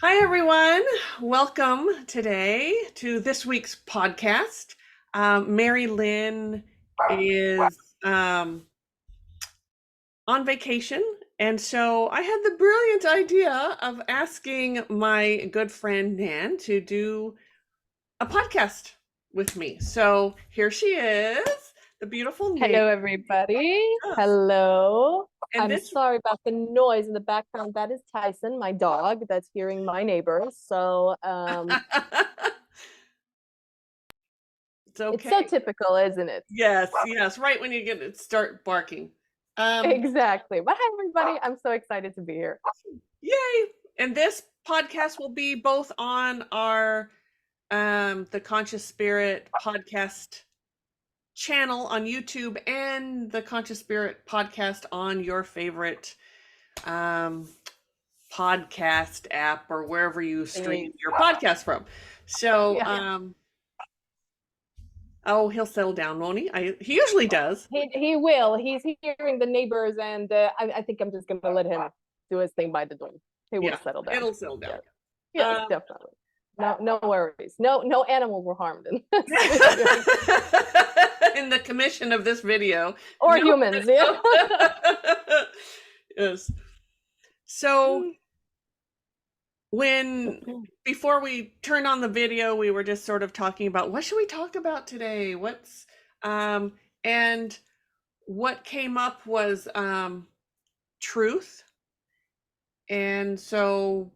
Hi, everyone. Welcome today to this week's podcast. Mari-Lyn is on vacation, and so I had the brilliant idea of asking my good friend Nan to do a podcast with me. So here she is, the beautiful Nan. Hello, everybody. Yes. Hello. And I'm this, sorry about the noise in the background. That is Tyson, my dog, that's hearing my neighbors. So it's it's so okay. typical, isn't it? Yes, yes, right when you get it start barking. Um, Exactly. But hi, everybody. I'm so excited to be here. Yay! And this podcast will be both on our the Conscious Spirit podcast channel on YouTube and the Conscious Spirit podcast on your favorite um podcast app or wherever you stream your podcast from. So Yeah. oh, he'll settle down, won't he? He usually does. He will. He's hearing the neighbors, and I think I'm just gonna let him do his thing by the door. He will Yeah, settle down. it'll settle down. Yeah. Yes, Um, definitely. No worries. No animals were harmed in this video. in the commission of this video. Or No. humans, yeah. Yes. So when before we turned on the video, we were just sort of talking about what should we talk about today? What's and what came up was truth. And so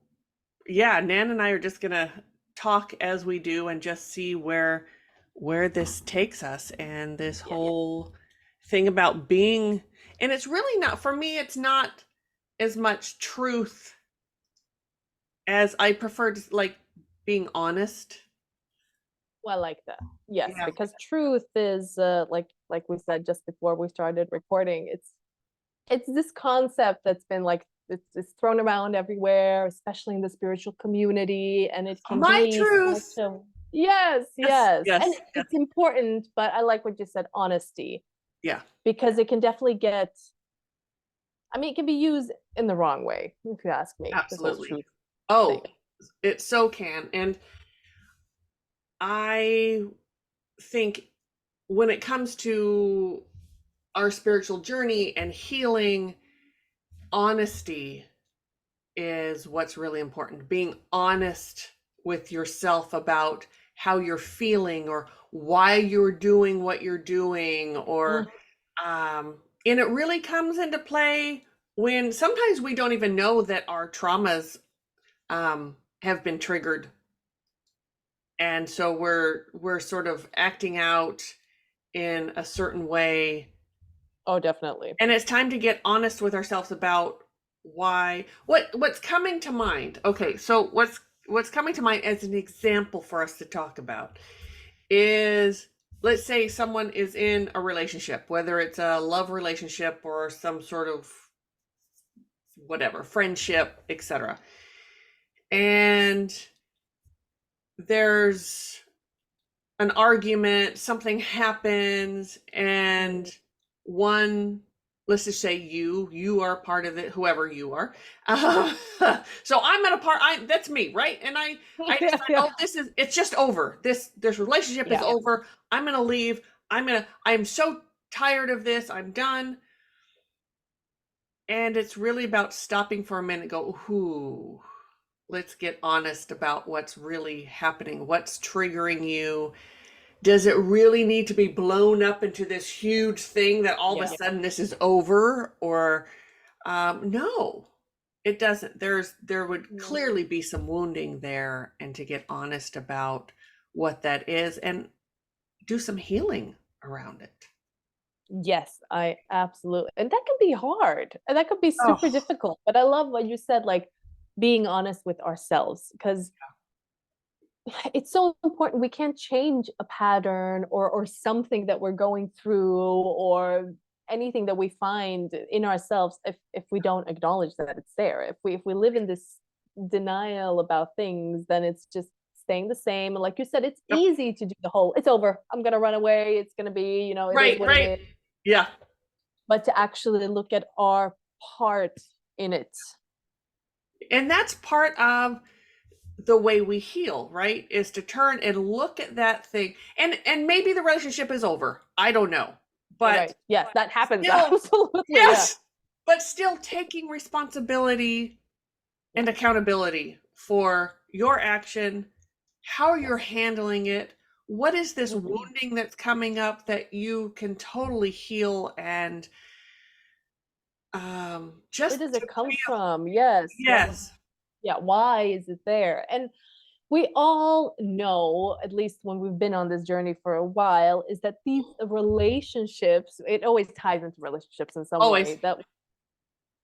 yeah, Nan and I are just gonna talk as we do and just see where this takes us and this whole thing about being, and it's really not, for me it's not as much truth as I prefer to like being honest. Well, I like that. Yes, Yeah. because truth is like we said just before we started recording. It's this concept that's been like it's thrown around everywhere, especially in the spiritual community, and it can My be such truth. a yes, Yes, yes, and yes, yes. it's important. But I like what you said, honesty, Yeah, because it can definitely get. I mean, it can be used in the wrong way, if you ask me. This whole absolutely. truth thing. Oh, it so can. And I think when it comes to our spiritual journey and healing, honesty is what's really important. Being honest with yourself about how you're feeling or why you're doing what you're doing, or and it really comes into play when sometimes we don't even know that our traumas have been triggered, and so we're sort of acting out in a certain way. Oh, definitely. And it's time to get honest with ourselves about why, what's coming to mind. Okay, so what's coming to mind as an example for us to talk about is, let's say someone is in a relationship, whether it's a love relationship or some sort of whatever, friendship, etc. And there's an argument, something happens, and one, let's just say you are part of it, whoever you are. So I'm at a part, that's me, right? And I decide, Yeah. oh, it's just over. This relationship is Yeah. over. I'm gonna leave. I'm so tired of this. I'm done. And it's really about stopping for a minute, go, ooh, let's get honest about what's really happening, what's triggering you. Does it really need to be blown up into this huge thing that all of a sudden this is over? Or no, it doesn't. There would clearly be some wounding there, and to get honest about what that is and do some healing around it. Yes, I absolutely. And that can be hard. And that could be super Oh, difficult. But I love what you said, like being honest with ourselves, because it's so important. We can't change a pattern or something that we're going through or anything that we find in ourselves if we don't acknowledge that it's there. If we live in this denial about things, then it's just staying the same. And like you said, it's yep. easy to do the whole, it's over. I'm gonna run away. It's gonna be, it is Right, what it right. is. Yeah. But to actually look at our part in it. And that's part of the way we heal, right? Is to turn and look at that thing. And maybe the relationship is over. I don't know. You're But right. Yes, that happens. still, Absolutely. Yeah. yes, but still taking responsibility and accountability for your action, how you're Yes. handling it. What is this Mhm. wounding that's coming up that you can totally heal and Where just does to it come free up? from? Yes. What? Yes. Yeah. Why is it there? And we all know, at least when we've been on this journey for a while, is that these relationships, it always ties into relationships in some Always. way, that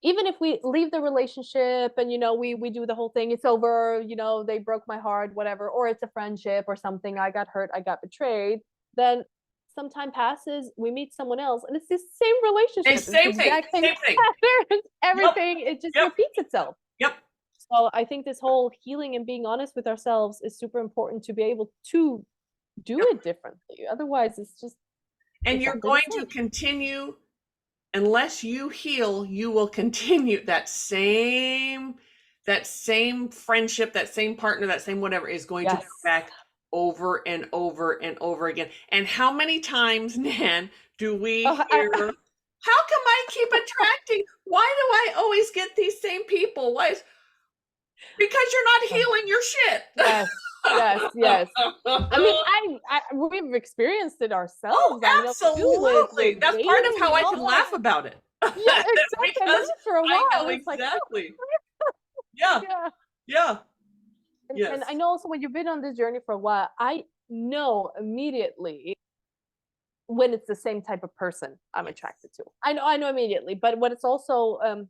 even if we leave the relationship and we do the whole thing, it's over, they broke my heart, whatever, or it's a friendship or something, I got hurt, I got betrayed, then some time passes, we meet someone else, and it's the same Hey, relationship, it's the same thing. exact same Same thing. patterns, Yep. everything, it just Yep. repeats itself. Yep. So I think this whole healing and being honest with ourselves is super important to be able to do Yep. it differently. Otherwise, it's just And you're exactly the going to same. continue, unless you heal, you will continue that same friendship, that same partner, that same whatever is going to come Yes. back over and over and over again. And how many times, Nan, do we hear, how come I keep attracting? Why do I always get these same people? Why is because you're not healing your shit. Yes, yes, yes. I mean, we've experienced it Oh, ourselves. I know too, absolutely. with That's part of how dating. I Oh can my, laugh about it. yeah, exactly. And then Because after a I know while, it's like, oh, exactly. Yeah, yeah. yeah, And I yes, know also when you've been on this journey for a while, I know immediately when it's the same type of person I'm yes, attracted to. I know immediately. But what it's also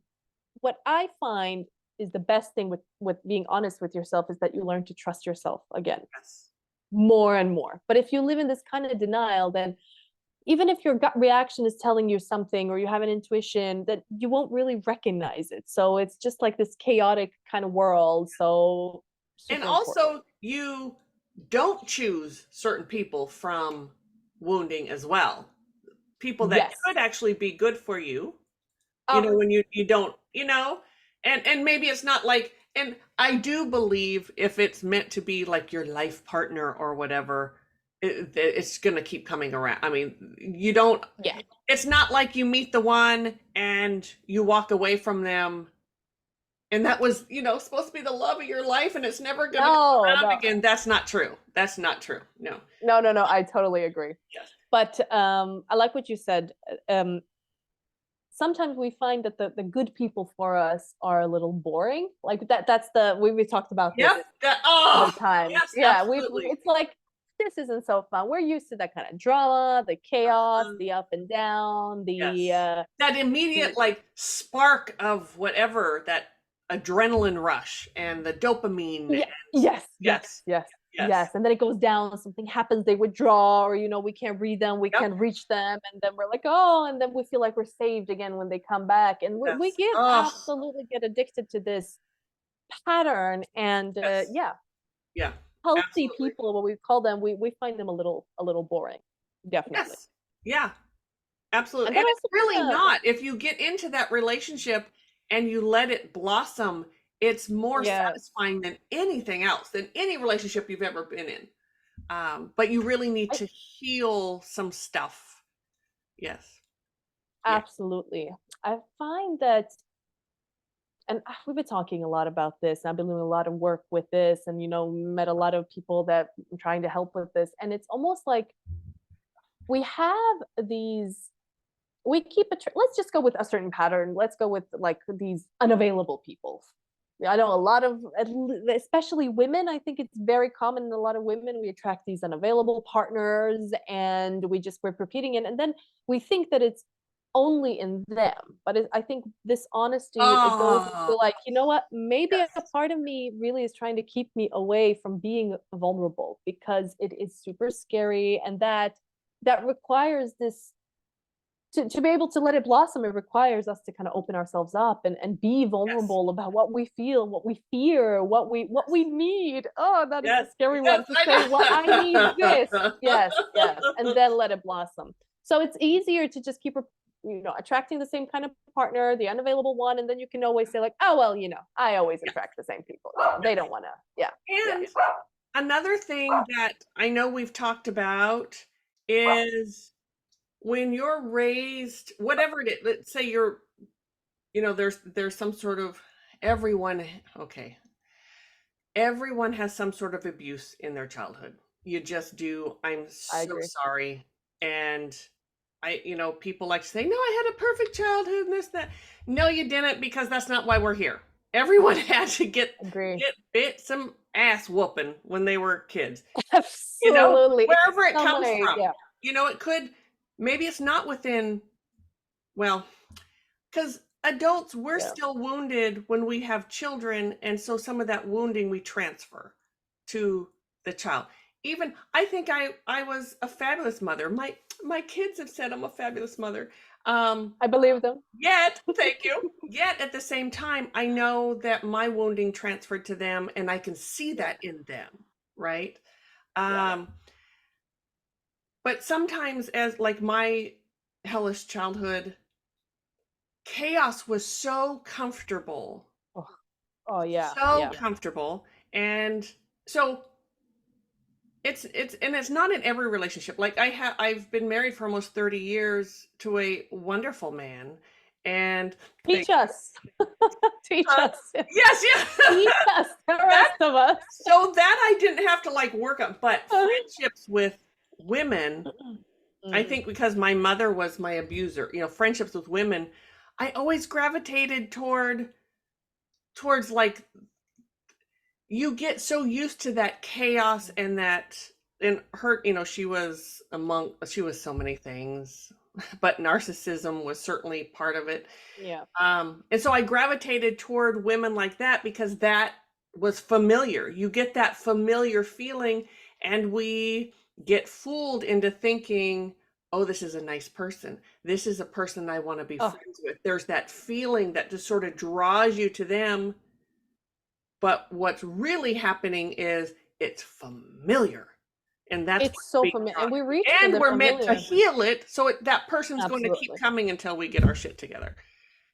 what I find is the best thing with being honest with yourself is that you learn to trust yourself again yes. more and more. But if you live in this kind of denial, then even if your gut reaction is telling you something or you have an intuition, that you won't really recognize it. So it's just like this chaotic kind of world. So And super important. also, you don't choose certain people from wounding as well. People that Yes. could actually be good for you, Oh, when you don't, and maybe it's not like, and I do believe if it's meant to be like your life partner or whatever, it's going to keep coming around. I mean, you don't, yeah. it's not like you meet the one and you walk away from them and that was, supposed to be the love of your life and it's never going to come No, around no, again. That's not true. That's not true. No. no, no, no. I totally agree. Yes. But I like what you said. Sometimes we find that the good people for us are a little boring. Like that's the we talked about this Yep. That, other oh, times. yes, Yeah, we absolutely. it's like this isn't so fun. We're used to that kind of drama, the chaos, Um, the up and down, Yes. That the immediate like spark of whatever, that adrenaline rush and the dopamine yeah, and yes, yes, yes, yes, yes. yes. And then it goes down, something happens, they withdraw, or we can't read them, we Yep. can't reach them, and then we're like, oh, and then we feel like we're saved again when they come back. And we Yes. get Oh, absolutely get addicted to this pattern. And yes. yeah, Yeah. healthy Absolutely. people, what we call them, we find them a little boring, definitely. Yes. Yeah. And Absolutely. that And it's also really kind of, not. If you get into that relationship and you let it blossom, it's more yeah, satisfying than anything else, than any relationship you've ever been in. But you really need I to heal some stuff. Yes. Yeah. absolutely, I find that, and we've been talking a lot about this, and I've been doing a lot of work with this, and met a lot of people that I'm trying to help with this, and it's almost like we have these, we keep a let's just go with a certain pattern, let's go with like these unavailable people. Yeah, I know a lot of, especially women, I think it's very common in a lot of women, we attract these unavailable partners, and we're repeating it, and then we think that it's only in them. But I think this honesty, it goes Oh, into like, you know what, maybe a yes. part of me really is trying to keep me away from being vulnerable, because it is super scary, and that requires this, to be able to let it blossom, it requires us to kind of open ourselves up and be Yes. vulnerable about what we feel, what we fear, what we need. Oh, that is Yes. the scary Yes, one, to say, well, I need this. I Yes, yes. And know. then let it blossom. So it's easier to just keep attracting the same kind of partner, the unavailable one, and then you can always say like, oh well, I always attract the same people. They don't want to. Yeah. And another thing that I know we've talked about is when you're raised, whatever it is, let's say there's some sort of everyone has some sort of abuse in their childhood. You just do. I'm so sorry. And people like to say, no, I had a perfect childhood and this, that. No, you didn't, because that's not why we're here. Everyone had to get bit some ass whooping when they were kids. Absolutely. Wherever it comes from. Yeah. It could, maybe it's not within, because adults, we're still wounded when we have children. And so some of that wounding we transfer to the child. Even, I think I was a fabulous mother. My kids have said I'm a fabulous mother. I believe them. Yet, thank you. Yet at the same time, I know that my wounding transferred to them, and I can see that in them, right? But sometimes, as like my hellish childhood, chaos was so comfortable. Oh yeah. So comfortable. And so it's not in every relationship. Like I've been married for almost 30 years to a wonderful man, and teach us. Teach us. Yes, teach us, the rest of us. So that I didn't have to like work on, but friendships with women, I think because my mother was my abuser, friendships with women, I always gravitated towards like, you get so used to that chaos and her, she was so many things, but narcissism was certainly part of it. Yeah. And so I gravitated toward women like that because that was familiar. You get that familiar feeling, and we get fooled into thinking, oh, this is a nice person. This is a person I want to be friends with. There's that feeling that just sort of draws you to them. But what's really happening is it's familiar. And that's so familiar. And we're meant to heal it. So that person's going to keep coming until we get our shit together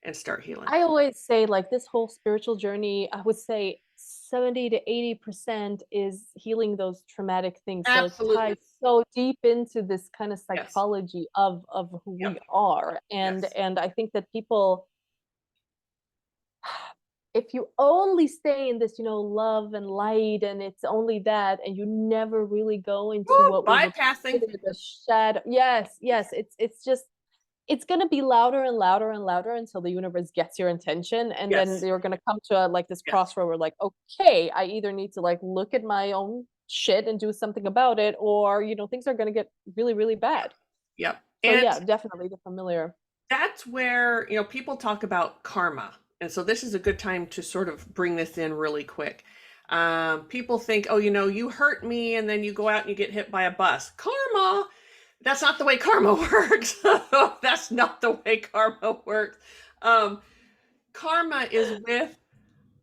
and start healing. I always say, like, this whole spiritual journey, I would say 70 to 80% is healing those traumatic things. Absolutely. So it ties so deep into this kind of psychology of who we are. And I think that people, if you only stay in this, love and light, and it's only that, and you never really go into what bypassing the shadow. Yes. It's just, it's going to be louder and louder and louder until the universe gets your attention. And then you're going to come to this crossroad where, like, okay, I either need to like look at my own shit and do something about it, or, things are going to get really, really bad. Yep. So and definitely the familiar. That's where, people talk about karma. And so this is a good time to sort of bring this in really quick. People think, oh, you hurt me and then you go out and you get hit by a bus. Karma. That's not the way karma works. That's not the way karma works. Karma is with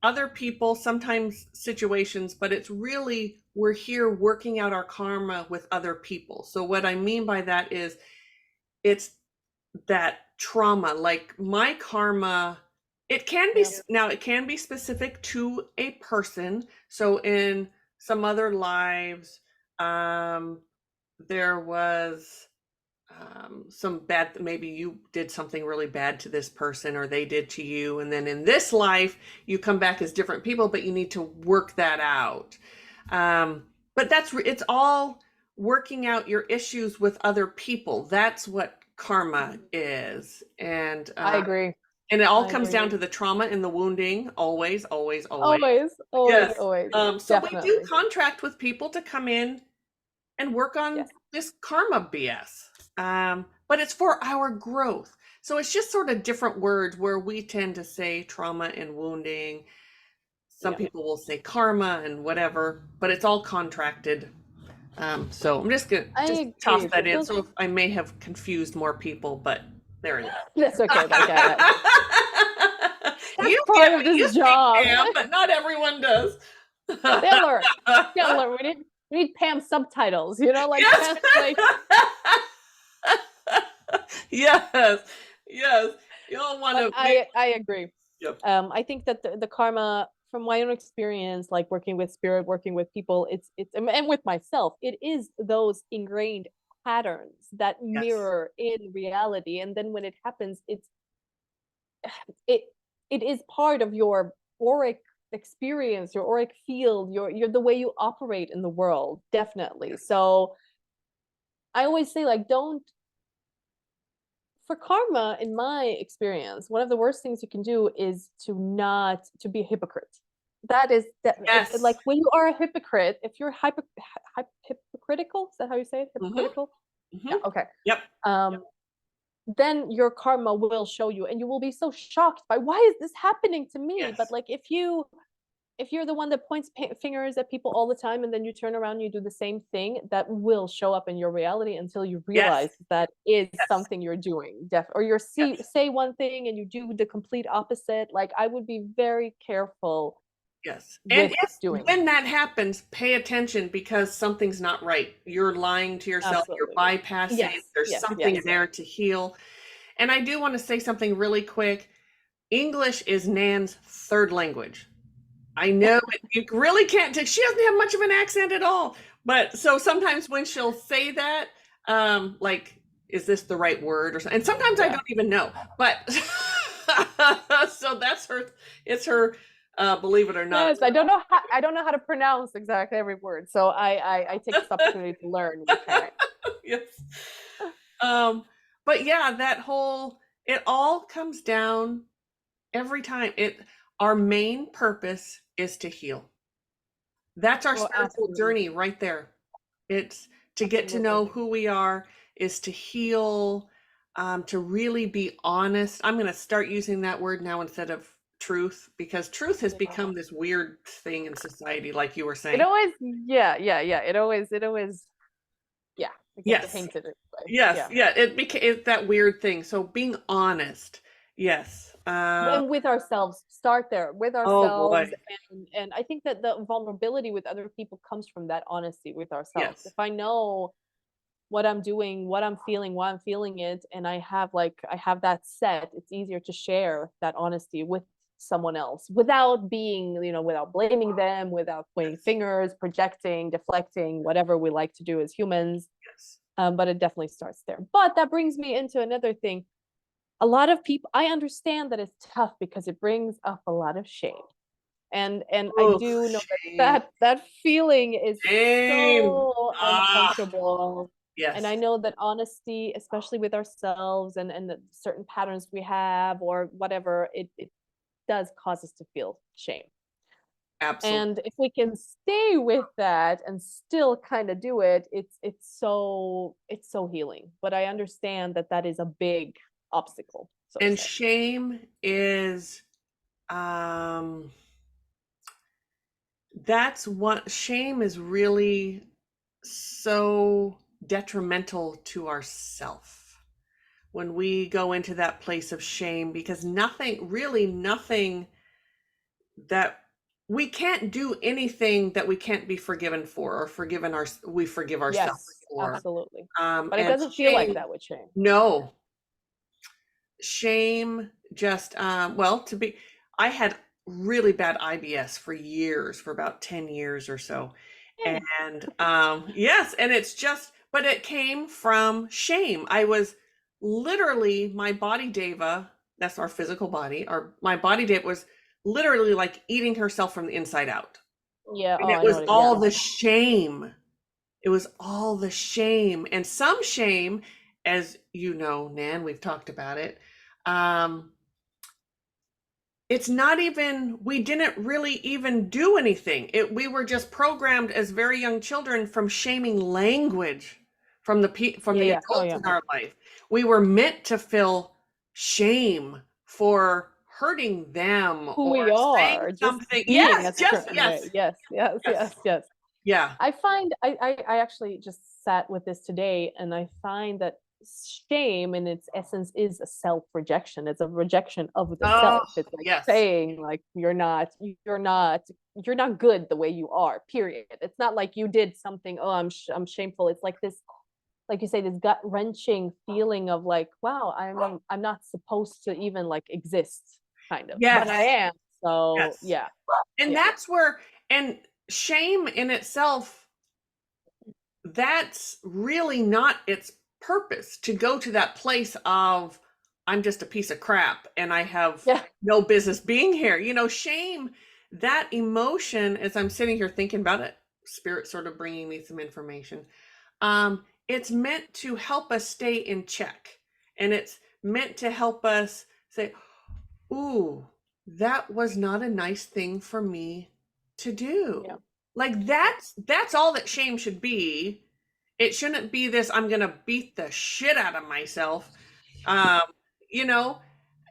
other people, sometimes situations, but it's really, we're here working out our karma with other people. So what I mean by that is it's that trauma, like my karma. It can be now. It can be specific to a person. So in some other lives, there was some bad. Maybe you did something really bad to this person, or they did to you, and then in this life, you come back as different people. But you need to work that out. But it's all working out your issues with other people. That's what karma is, and I agree. And it all comes down to the trauma and the wounding, always. Always. So definitely. We do contract with people to come in and work on this karma BS. But it's for our growth. So it's just sort of different words where we tend to say trauma and wounding. Some people will say karma and whatever, but it's all contracted. So I'm just going to toss that in. So I may have confused more people, but there it is. That's okay. You part of this job, Pam, but not everyone does. They'll learn. We need Pam subtitles. Yes. Yes. Yes, you don't want But to make. I agree. Yep. I think that the karma, from my own experience, like working with spirit, working with people, it's and with myself, it is those ingrained patterns that Yes. mirror in reality. And then when it happens, it it is part of your auric experience, your auric field, your the way you operate in the world, definitely. Yes. So I always say, like, don't, for karma, in my experience, one of the worst things you can do is to not to be a hypocrite. That is that Yes. like when you are a hypocrite, if you're hypocritical, is that how you say it? Mm-hmm. Hypocritical? Yeah, Mm-hmm. okay. Yep. Um, then your karma will show you, and you will be so shocked by, why is this happening to me? But Yes. like if you're the one that points fingers at people all the time, and then you turn around and you do the same thing, that will show up in your reality until you Yes. realize that is Yes. something you're doing. Or you're Yes. say one thing and you do the complete opposite. Like, I would be very careful Yes. And with if doing when that. that happens, pay attention because something's not right. You're lying to yourself, you're Absolutely. bypassing, Yes, there's yes, something yes. there to heal. And I do want to say something really quick. English is Nan's third language. I know you really can't take, she doesn't have much of an accent at all. But so sometimes when she'll say that, like, is this the right word or something? And sometimes I Yeah. don't even know. But so that's her, it's her, believe it or not. Yes, I don't know how to pronounce exactly every word. So I take this opportunity to learn with her. Yes. Um, but yeah, that whole, it all comes down every time. Our main purpose is to heal. That's our Oh, spiritual absolutely. journey right there. It's to get to Absolutely. know who we are, is to heal, to really be honest. I'm going to start using that word now instead of truth, because truth has Yeah. become this weird thing in society, like you were It saying. always, yeah, yeah, yeah. It always, yeah, it gets Yes, painted this way. yes, Yeah. yeah. It became it's that weird thing. So being honest, yes. And with ourselves, start there with Oh boy, ourselves. And I think that the vulnerability with other people comes from that honesty with ourselves. If yes, I know what I'm doing, what I'm feeling, why I'm feeling it, and I have that set, it's easier to share that honesty with someone else without being, without blaming them, without pointing yes, fingers, projecting, deflecting, whatever we like to do as humans. yes. But it definitely starts there. But that brings me into another thing. A lot of people, I understand that it's tough because it brings up a lot of shame. And I Oh, do know that shame, that feeling is shame. so Ah, uncomfortable. And I yes, know that honesty, especially with ourselves, and the certain patterns we have or whatever, it does cause us to feel shame. absolutely. And if we can stay with that and still kind of do it, it's so healing. But I understand that that is a big obstacle, so to And say. shame is, um, that's what shame is really so detrimental to ourself when we go into that place of shame, because nothing, really nothing that we can't do anything that we can't be forgiven for or we forgive ourselves Yes, for. absolutely. But it And doesn't feel like shame, that with shame. no, shame just, well, I had really bad IBS for years, for about 10 years or so. Yeah. And yes, and it's just, but it came from shame. I was literally, my body deva, that's our physical body, my body deva was literally like eating herself from the inside out. Yeah. And Oh, it I know was it. all Yeah. the shame. It was all the shame, and some shame, as you know, Nan, we've talked about it. Um, it's not even, we didn't really even do anything. We were just programmed as very young children from shaming language from from Yeah. the Yeah. Oh, adults yeah. in our life. We were meant to feel shame for hurting them Who or we saying are, just something. being Yes, a yes, certain yes, way. Yes. Yes. yes, Yes. Yes. yeah. I find I actually just sat with this today, and I find that shame in its essence is a self rejection. It's a rejection of the Oh, self. It's like yes, saying, like, you're not good the way you are, period. It's not like you did something, oh, I'm shameful. It's like this like you say, this gut wrenching feeling of like, wow, I'm not supposed to even like exist, kind of, but I Yes. am. So Yes. yeah, And yeah, that's where, and shame in itself, that's really not its purpose, to go to that place of I'm just a piece of crap and I have yeah, no business being here. Shame, that emotion, as I'm sitting here thinking about it, spirit sort of bringing me some information. It's meant to help us stay in check, and it's meant to help us say, ooh, that was not a nice thing for me to yeah, do. Like yeah. that's all that shame should be. It shouldn't be this I'm gonna beat the shit out of myself. Um, you know,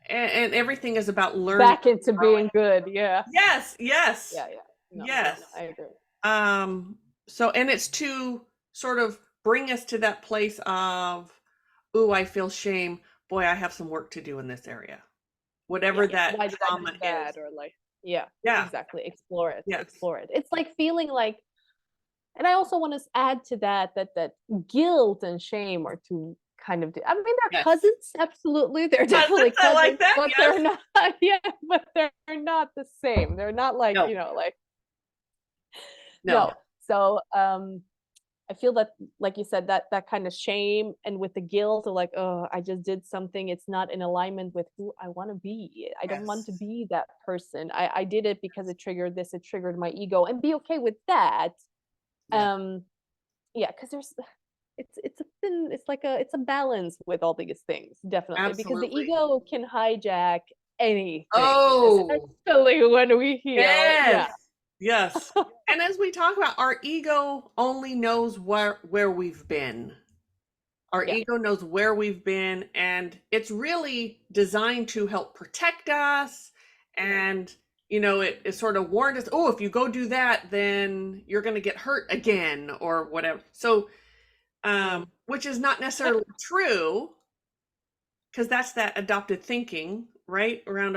and everything is about learning Back into and growing. being good. Yeah, Yes, yes, yeah, yeah. No, yeah, yes. no, I agree. So and it's to sort of bring us to that place of, ooh, I feel shame. Boy, I have some work to do in this area. Yeah, Whatever that why did I do trauma is. that? Or like, yeah, Yeah. exactly. Explore it, Yes. explore it. It's like feeling like, and I also want to add to that that guilt and shame are two kind of, I mean, they're Yes. cousins, absolutely. They're definitely Cousins, I like cousins, that. but Yes. they're not, yeah, but they're not the same. They're not like, No, like, no. no. So I feel that, like you said, that kind of shame and with the guilt of like, oh, I just did something. It's not in alignment with who I want to be. I don't want to Yes. be that person. I did it because it triggered this. It triggered my ego, and be okay with that. Yeah. Um, yeah, because there's, it's a thin, it's a balance with all these things, definitely, because the Absolutely. ego can hijack anything, Oh, especially when we heal. yes. Yeah, Yes. And as we talk about, our ego only knows where we've been. Our yeah, ego knows where we've been, and it's really designed to help protect us. And, it sort of warned us, oh, if you go do that, then you're going to get hurt again or whatever. So, yeah. which is not necessarily true, because that's that adopted thinking, right? Around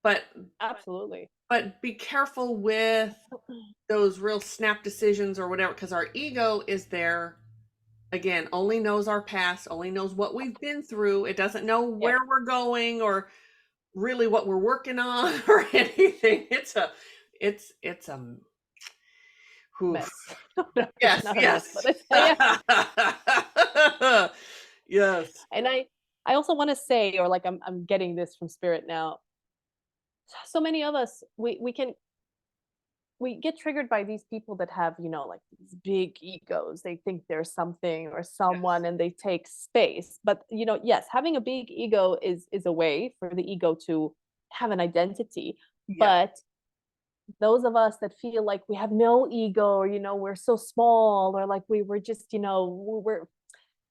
but, Absolutely. but be careful with those real snap decisions or whatever, because our ego is there, again, only knows our past, only knows what we've been through. It doesn't know Yeah, where we're going or really what we're working on or anything. It's a oof. mess. No, it's Yes, not a mess, yes. but it's, yeah. Yes. And I also want to say, or like I'm getting this from spirit now. So many of us, we get triggered by these people that have, like these big egos. They think they're something or someone, Yes. and they take space. But yes, having a big ego is a way for the ego to have an identity. Yes. But those of us that feel like we have no ego, or we're so small, or like we were just, we're,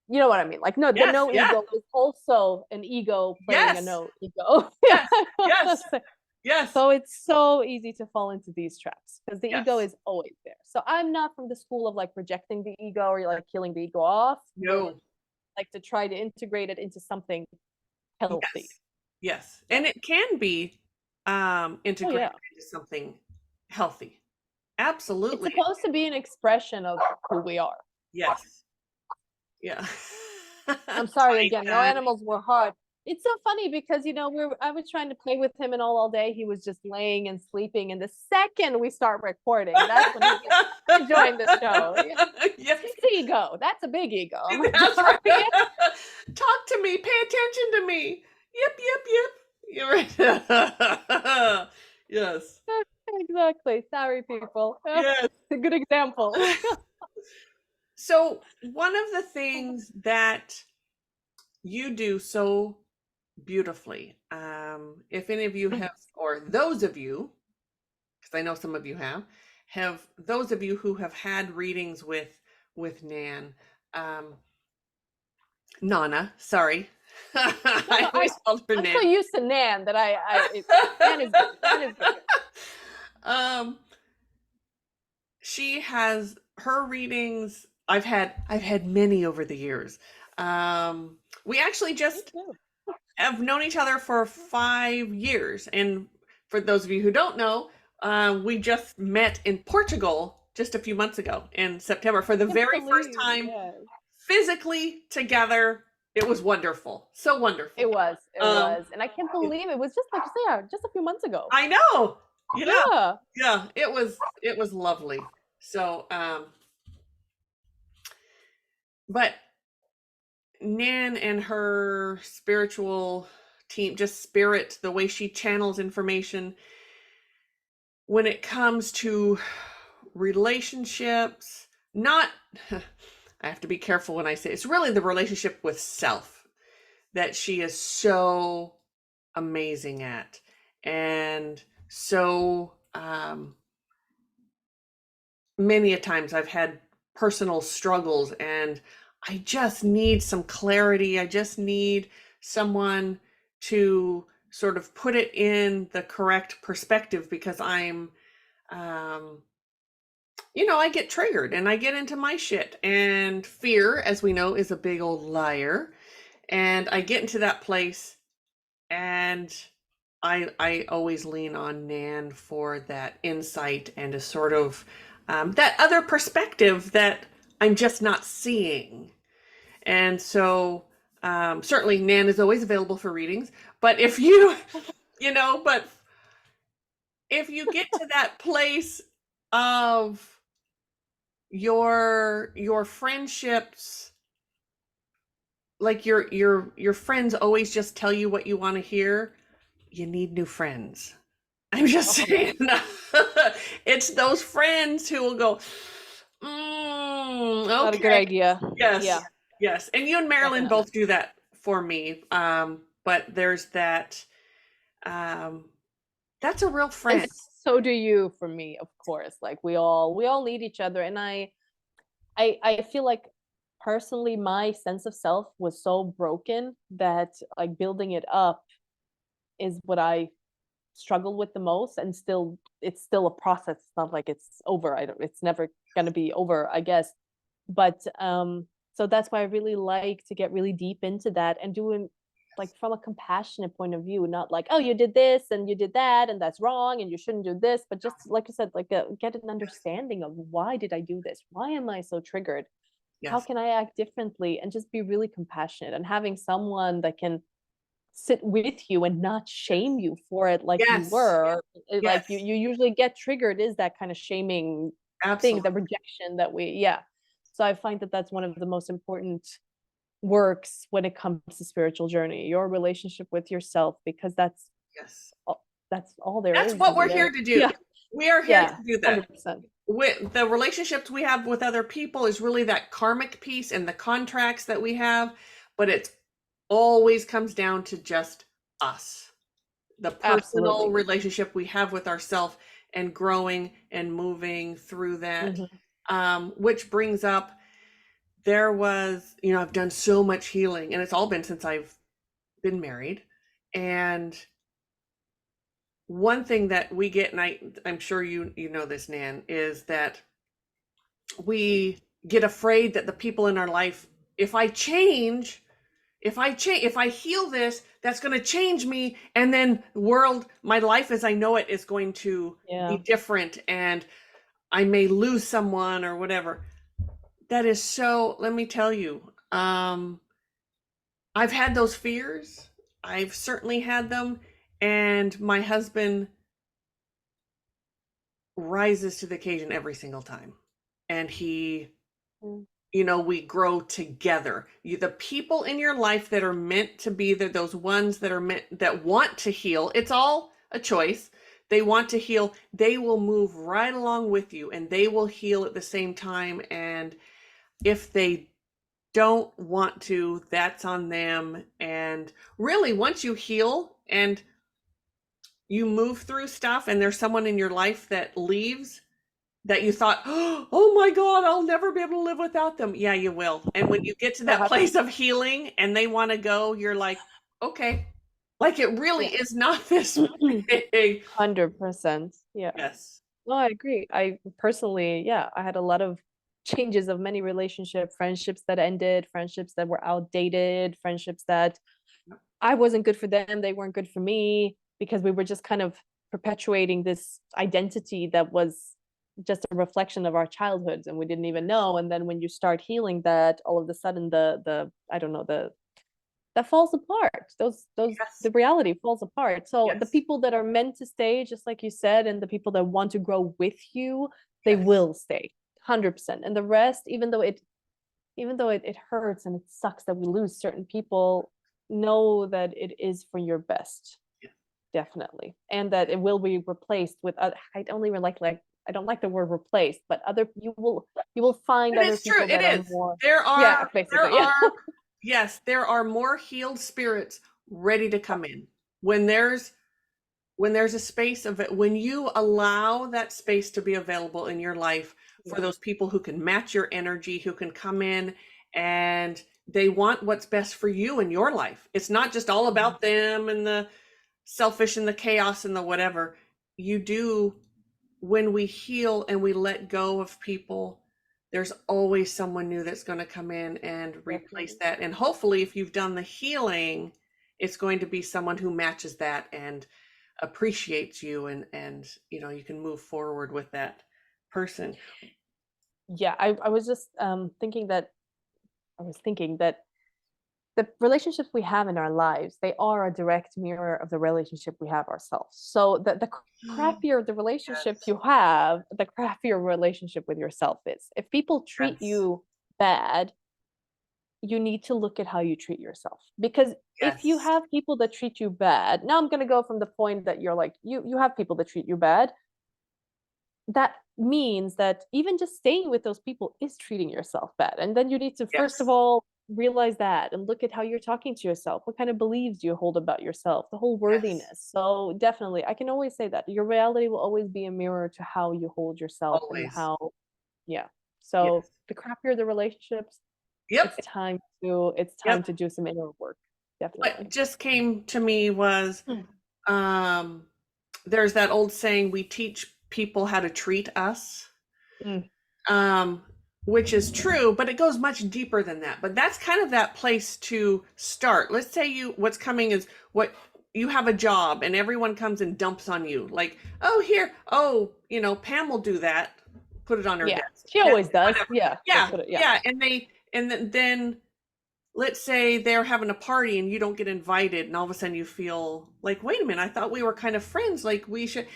you know what I mean? Like, no, the Yes. no Yes. ego is also an ego playing a Yes. no ego. Yeah. Yes. Yes. Yes. So it's so easy to fall into these traps because the ego Yes. is always there. So I'm not from the school of like rejecting the ego or like killing the ego off, but No. like to try to integrate it into something healthy. Yes. Yes. Yeah. And it can be Oh integrated yeah. into something healthy. It's Absolutely. supposed to be an expression of who we are. Yes. Yeah. I'm sorry Tiny again. No done. animals were hard. It's so funny because I was trying to play with him and all day he was just laying and sleeping. And the second we start recording, that's when he's like, join the show. Yeah. Yes, His ego. That's a big ego. I'm like, that's oh, right. yeah, Talk to me. Pay attention to me. Yep, yep, yep. You're right. Yes. exactly. Sorry, people. Yes. A good example. So, one of the things that you do so beautifully, if any of you have, or those of you, because I know some of you have those of you who have had readings with Nan, um, Nana, sorry. No, I no, always called her I'm so Nan. used to Nan that Nan is good. Nan is good. um, she has her readings. I've had many over the years. We actually Me just too. have known each other for 5 years, and for those of you who don't know, we just met in Portugal just a few months ago in September for the Can't very first believe, time yeah. physically together. It was wonderful. So wonderful. It was. And I can't believe it was just like, yeah, just a few months ago. I know. Yeah. Yeah. Yeah. It was lovely. So, but Nan and her spiritual team, just spirit, the way she channels information when it comes to relationships, not, I have to be careful when I say it's really the relationship with self that she is so amazing at. And so many a times I've had personal struggles and I just need some clarity. I just need someone to sort of put it in the correct perspective because I'm, I get triggered and I get into my shit. And fear, as we know, is a big old liar. And I get into that place and I always lean on Nan for that insight and a sort of that other perspective that I'm just not seeing. And so certainly Nan is always available for readings. But if you, but if you get to that place of your friendships, like your friends always just tell you what you want to hear, you need new friends. I'm just saying. It's those friends who will go, okay. Not a good idea. Yes. Yeah. Yes. And you and Mari-Lyn Definitely. both do that for me. But there's that, that's a real friend. And so do you for me, of course. Like we all need each other. And I feel like personally my sense of self was so broken that like building it up is what I struggle with the most, and still it's still a process. It's not like it's over. It's never gonna be over, I guess. But so that's why I really like to get really deep into that and doing like from a compassionate point of view, not like, oh, you did this and you did that and that's wrong and you shouldn't do this, but just like you said, like get an understanding of why did I do this? Why am I so triggered? How Yes. can I act differently? And just be really compassionate and having someone that can sit with you and not shame you for it like you Yes. were. Like Yes. you usually get triggered is that kind of shaming thing, Absolutely. the rejection that yeah. So I find that that's one of the most important works when it comes to spiritual journey, your relationship with yourself, because Yes. that's all there That's is what in we're the here end. to do. Yeah. We are here Yeah. to do that. 100%. With the relationships we have with other people is really that karmic piece and the contracts that we have, but it always comes down to just us, the personal Absolutely. relationship we have with ourselves and growing and moving through that. Which brings up, there was, I've done so much healing and it's all been since I've been married. And one thing that we get, and I'm sure you know this, Nan, is that we get afraid that the people in our life, if I heal this, that's going to change me, and then my life as I know it is going to be different, and I may lose someone or whatever. That is so, let me tell you, I've had those fears. I've certainly had them, and my husband rises to the occasion every single time. And he, we grow together. The people in your life that are meant to be there, those ones that are meant, that want to heal, it's all a choice. They want to heal. They will move right along with you and they will heal at the same time. And if they don't want to, that's on them. And really, once you heal and you move through stuff and there's someone in your life that leaves, that you thought, oh my God, I'll never be able to live without them. Yeah, you will. And when you get to that place of healing and they want to go, you're like, okay. Like it really is not this big. 100%. Yeah. Yes. No, I agree. I personally, I had a lot of changes of many friendships that ended, friendships that were outdated, friendships that I wasn't good for them, they weren't good for me, because we were just kind of perpetuating this identity that was just a reflection of our childhoods and we didn't even know. And then when you start healing that, all of a sudden the I don't know, that falls apart. The Yes. reality falls apart. So the Yes. people that are meant to stay, just like you said, and the people that want to grow with you, they Yes. will stay 100%. And the rest, even though it hurts and it sucks that we lose certain people, know that it is for your best, Yeah. definitely, and that it will be replaced with other. I don't even like I don't like the word replaced, but other you will find And other it's true. people It that are is. more. There Yeah, are, there basically, yeah. are, yes, there are more healed spirits ready to come in. When there's a space of it, when you allow that space to be available in your life for Yeah, those people who can match your energy, who can come in and they want what's best for you in your life. It's not just all mhm, about them and the selfish and the chaos and the whatever. You do, when we heal and we let go of people, there's always someone new that's going to come in and replace definitely. that. And hopefully, if you've done the healing, it's going to be someone who matches that and appreciates you, and you can move forward with that person. Yeah, I was just thinking that the relationships we have in our lives, they are a direct mirror of the relationship we have ourselves. So the crappier the relationship Yes. you have, the crappier relationship with yourself is. If people treat Yes. you bad, you need to look at how you treat yourself. Because if you Yes. have people that treat you bad, now I'm going to go from the point that you're like, you have people that treat you bad, that means that even just staying with those people is treating yourself bad. And then you need to, first of Yes. all, realize that and look at how you're talking to yourself. What kind of beliefs do you hold about yourself? The whole Yes. worthiness. So, definitely, I can always say that your reality will always be a mirror to how you hold yourself and Always. how, yeah. Yes. So, the crappier the relationships, it's Yep. time it's time Yep. to do some inner work. What Definitely. just came to me was, Mm. um, there's that old saying, we teach people how to treat us, Mm. um, which is true, but it goes much deeper than that. But that's kind of that place to start. Let's say what's coming is what you have a job and everyone comes and dumps on you. Like, oh, here, oh, Pam will do that. Put it on her Yeah. desk. She Yeah, always does. whatever. Yeah. Let's Yeah, put it, yeah. yeah. And then let's say they're having a party and you don't get invited, and all of a sudden you feel like, wait a minute, I thought we were kind of friends. Like, we should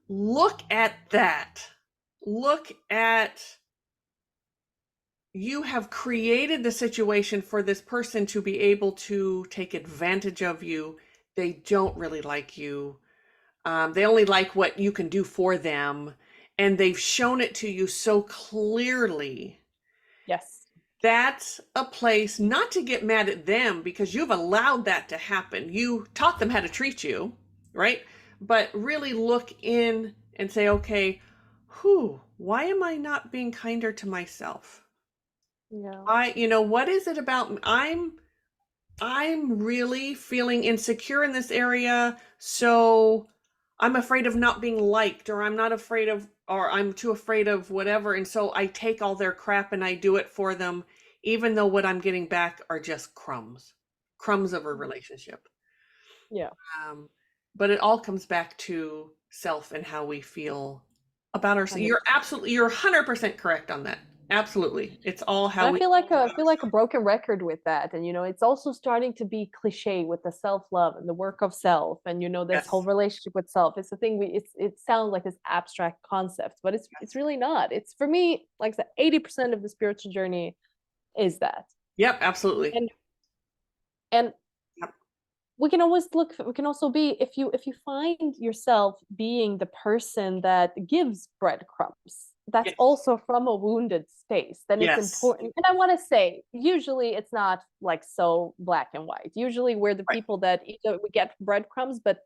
look at that. Look at, you have created the situation for this person to be able to take advantage of you. They don't really like you. They only like what you can do for them. And they've shown it to you so clearly. Yes. That's a place not to get mad at them, because you've allowed that to happen. You taught them how to treat you, right? But really look in and say, okay, why am I not being kinder to myself? Yeah. What is it about? I'm really feeling insecure in this area, so I'm afraid of not being liked, or I'm not afraid of, or I'm too afraid of whatever. And so I take all their crap and I do it for them, even though what I'm getting back are just crumbs of a relationship. Yeah. Um, but it all comes back to self and how we feel about ourselves. 100%. You're 100% correct on that. Absolutely. It's all And how I we feel like feel a I about feel like a ourselves. broken record with that. And it's also starting to be cliche with the self-love and the work of self and this whole Yes. relationship with self. It's the thing it sounds like this abstract concept, but it's Yes. really not. It's, for me, like I said, 80% of the spiritual journey is that. Yep, absolutely. And and Yep. we can also be, if you find yourself being the person that gives breadcrumbs, that's Yes. also from a wounded space, then it's Yes. important. And I want to say, usually it's not like so black and white. Usually we're the Right. people that either we get breadcrumbs, but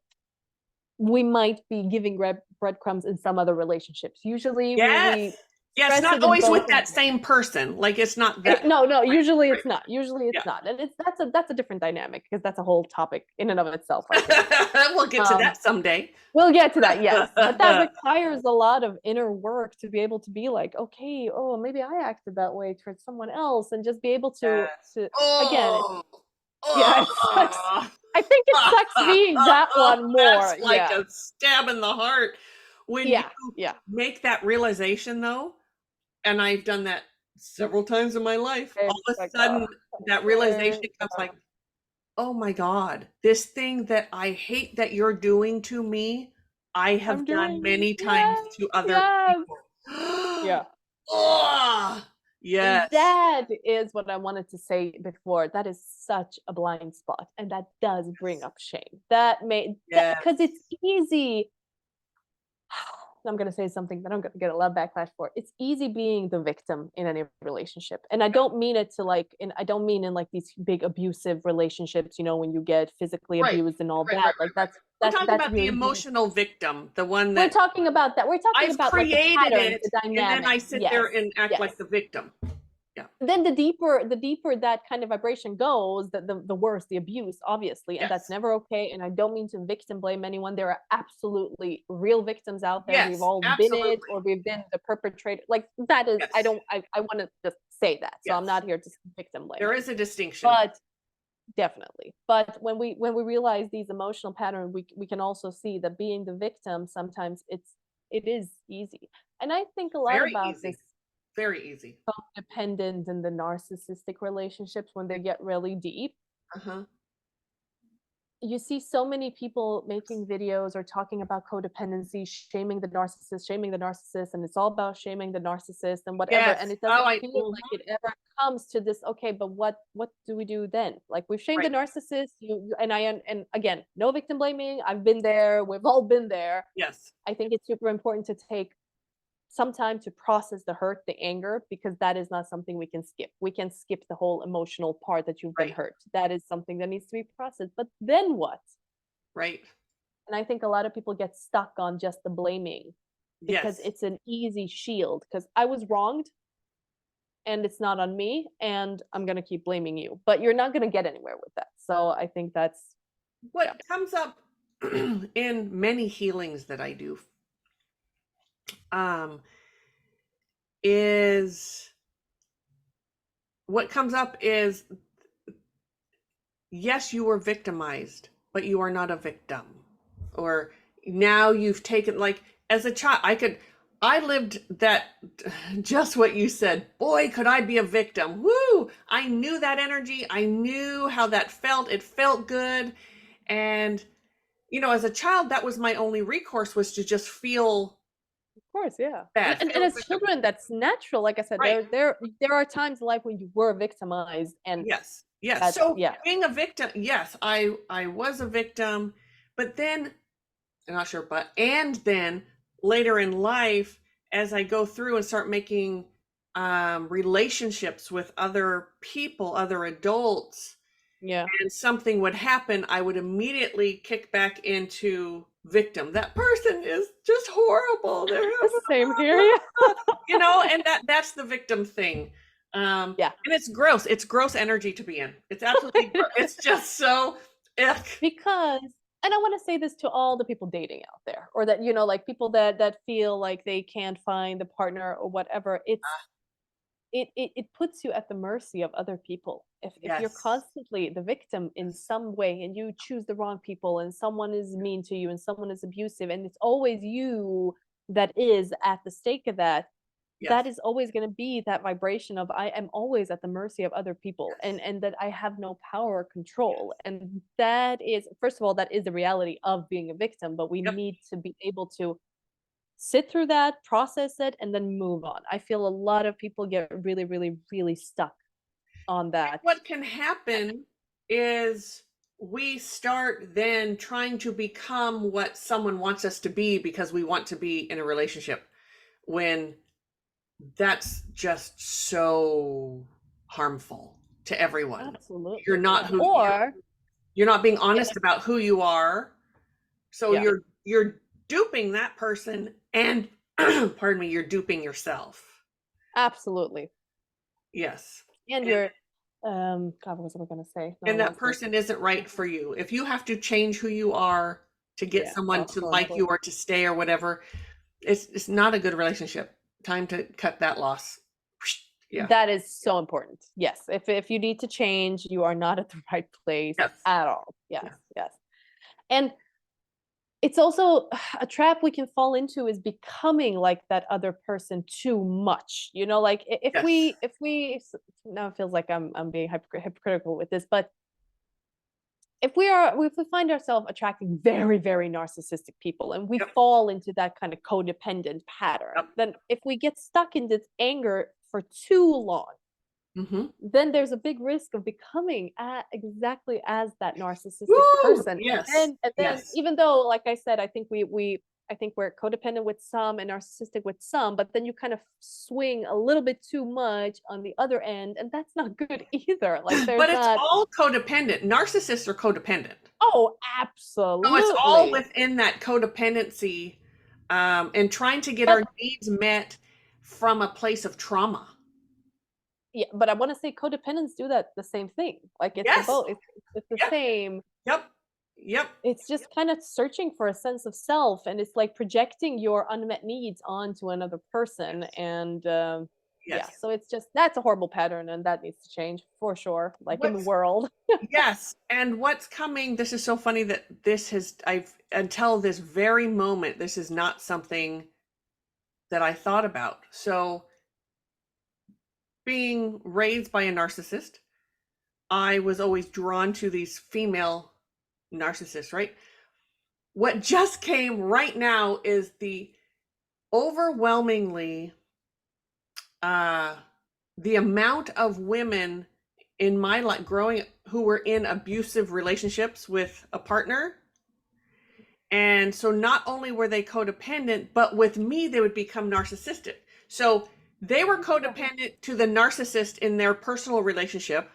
we might be giving breadcrumbs in some other relationships. Usually Yes. we Yes, stress not it in always both with of that them. same person. Like, it's not that. No, no, Right. usually Right. it's not. Usually it's Yeah. not. And that's a different dynamic, because that's a whole topic in and of itself, I think. We'll get to Um, that someday. we'll get to that, yes. But that requires a lot of inner work to be able to be like, okay, oh, maybe I acted that way towards someone else, and just be able to Yes. again, Oh. yeah, it sucks. Oh. I think it sucks being that one more. That's like Yeah. a stab in the heart. when you Yeah. make that realization though, and I've done that several times in my life, all It's of a like, sudden that realization comes uh, like, oh my God, this thing that I hate that you're doing to me, I have I'm done doing, many times yes, to other yes. people. Yeah. Oh, And yes, that is what I wanted to say before. That is such a blind spot. And that does bring up shame. That made that yes, because it's easy. I'm going to say something that I'm going to get a lot of backlash for. It's easy being the victim in any relationship. And I don't mean it to like, and I don't mean in like these big abusive relationships, you know, when you get physically right, abused and all right, right, that. Like right, right. We're talking that's about the really easy. emotional victim, the one We're that talking about that. We're talking I've about like the created patterns, it, the and then I dynamics. sit there Yes. and act Yes. like the victim. Yeah. Then the deeper that kind of vibration goes, the worse the abuse, obviously, and that's Yes. never okay. And I don't mean to victim blame anyone. There are absolutely real victims out there. We've Yes, all been it, absolutely. or we've been the perpetrator. Like that is, I Yes. don't, I want to just say that. So I'm Yes. not here to victim blame There anyone, is a distinction. but definitely. But when we realize these emotional patterns, we can also see that being the victim sometimes it is easy. And I think a lot Very about this easy. Very easy. codependent and the narcissistic relationships when they get really deep. Uh-huh. You see so many people making videos or talking about codependency, shaming the narcissist, and it's all about shaming the narcissist and whatever. And Yes. it Oh, doesn't I feel like it ever comes to this, okay, but what do we do then? Like we've shamed the right. narcissist, and and again, no victim blaming. I've been there, we've all been there. Yes. I think it's super important to take some time to process the hurt, the anger, because that is not something we can skip. We can skip the whole emotional part that you've been Right. hurt. That is something that needs to be processed. But then what? Right. And I think a lot of people get stuck on just the blaming because Yes. it's an easy shield because I was wronged and it's not on me and I'm going to keep blaming you. But you're not going to get anywhere with that. So I think that's, yeah. What comes up in many healings that I do um is what comes up is yes, you were victimized, but you are not a victim. Or now you've taken, like, as a child, I lived that, just what you said. Boy, could I be a victim. Woo! I knew that energy. I knew how that felt. It felt good. And, as a child, that was my only recourse, was to just feel Of course, yeah. bad, And feel as victim. children, that's natural. Like I said, Right. there are times in life when you were victimized and Yes. Yes. that's, So yeah. being a victim, yes, I was a victim, but then I'm not sure, but and then later in life, as I go through and start making relationships with other people, other adults, Yeah. and something would happen, I would immediately kick back into victim. That person is just horrible. They're Same here. Yeah. and that's the victim thing. Yeah. And it's gross. It's gross energy to be in. It's absolutely it's just so ick. Because and I want to say this to all the people dating out there or that like people that feel like they can't find the partner or whatever. It puts you at the mercy of other people. If you're Yes. constantly the victim in some way and you choose the wrong people and someone is mean to you and someone is abusive and it's always you that is at the stake of that, Yes. that is always going to be that vibration of I am always at the mercy of other people Yes. and that I have no power or control. Yes. And that is, first of all, that is the reality of being a victim, but we Yep. need to be able to sit through that, process it, and then move on. I feel a lot of people get really, really, really stuck on that. What can happen is we start then trying to become what someone wants us to be because we want to be in a relationship, when that's just so harmful to everyone. You're Absolutely. not Yeah. who Or you're not being yeah, honest about who you are. So yeah, you're duping that person, and pardon me, you're duping yourself. absolutely. Yes. And And you're God, what was I gonna say? No, I and that lost it. person isn't right for you. If you have to change who you are to get Yeah. someone Oh, to like horrible. you or to stay or whatever, it's not a good relationship. Time to cut that loss. Yeah. That is so important. Yes. If you need to change, you are not at the right place Yes. at all. Yes, Yeah. yes. And it's also a trap we can fall into is becoming like that other person too much. Like if Yes. we now it feels like I'm being hypocritical with this, but if we find ourselves attracting very very narcissistic people and we Yep. fall into that kind of codependent pattern, Yep. then if we get stuck in this anger for too long, Mm-hmm. then there's a big risk of becoming exactly as that narcissistic Woo! person. And Yes. then and then Yes. even though, like I said, I think we're codependent with some and narcissistic with some, but then you kind of swing a little bit too much on the other end, and that's not good either. Like But there's it's not. all codependent. Narcissists are codependent. Oh, So it's all absolutely. within that codependency, and trying to get But our needs met from a place of trauma. yeah, but I want to say codependents do that the same thing. Like it's the Yes. both. It's the Yep. same. Yep. Yep. It's just kind of searching for a sense of self, and it's like projecting your unmet needs onto another person. Yes. And yeah, Yes. so that's a horrible pattern, and that needs to change for sure. Like in the What's world. Yes, and what's coming, this is so funny that this has I've until this very moment, this is not something that I thought about. So, being raised by a narcissist, I was always drawn to these female narcissists, right? What just came right now is the overwhelmingly uh the amount of women in my life growing who were in abusive relationships with a partner. And so not only were they codependent, but with me, they would become narcissistic. So they were codependent to the narcissist in their personal relationship.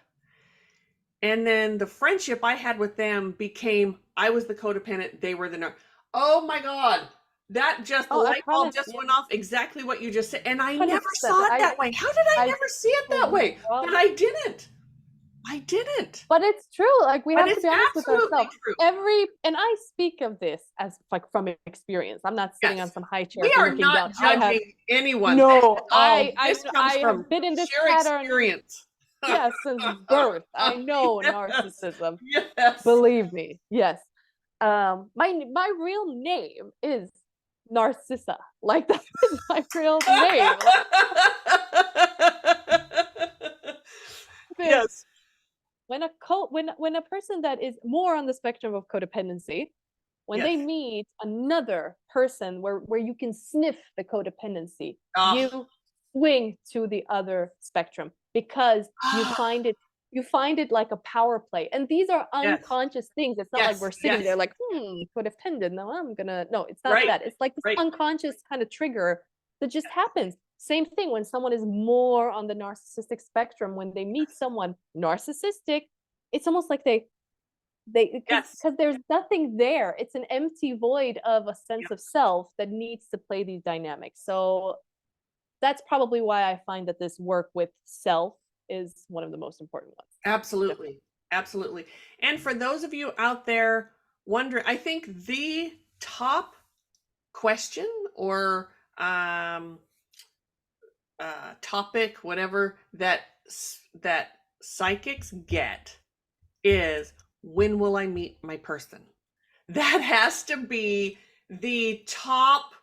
And then the friendship I had with them became I was the codependent, they were the Oh my God. That just, the Oh, I light bulb promise. just Yeah, went off exactly what you just said. And I never 100%. saw it that way. How did I I never see it that way? well, But I didn't. I didn't. but it's true. Like we But have to it's be honest with absolutely ourselves. true. And I speak of this as like from experience. I'm not sitting on Yes. some high chair We are looking not down. I have judging anyone. This no. is all, this I comes have from been in this sheer pattern. experience. Yes, since birth. I know Yes. narcissism. Yes. Believe me. Yes. My real name is Narcissa. Like that is my real name. Like, Yes. when a person that is more on the spectrum of codependency, when they Yes. meet another person where you can sniff the codependency, Ah. you swing to the other spectrum because Ah. you find it like a power play. And these are Yes. unconscious things. It's not like Yes. we're sitting there Yes. like, codependent. No, I'm gonna no, it's not Right. that. It's like this Right. unconscious kind of trigger that just happens. Same thing when someone is more on the narcissistic spectrum, when they meet someone narcissistic, it's almost like they Yes. because there's nothing there. It's an empty void of a sense Yep. of self that needs to play these dynamics. So that's probably why I find that this work with self is one of the most important ones. Definitely. Absolutely. Absolutely. And for those of you out there wondering, I think the top question or um topic, whatever that psychics get is, when will I meet my person? That has to be the top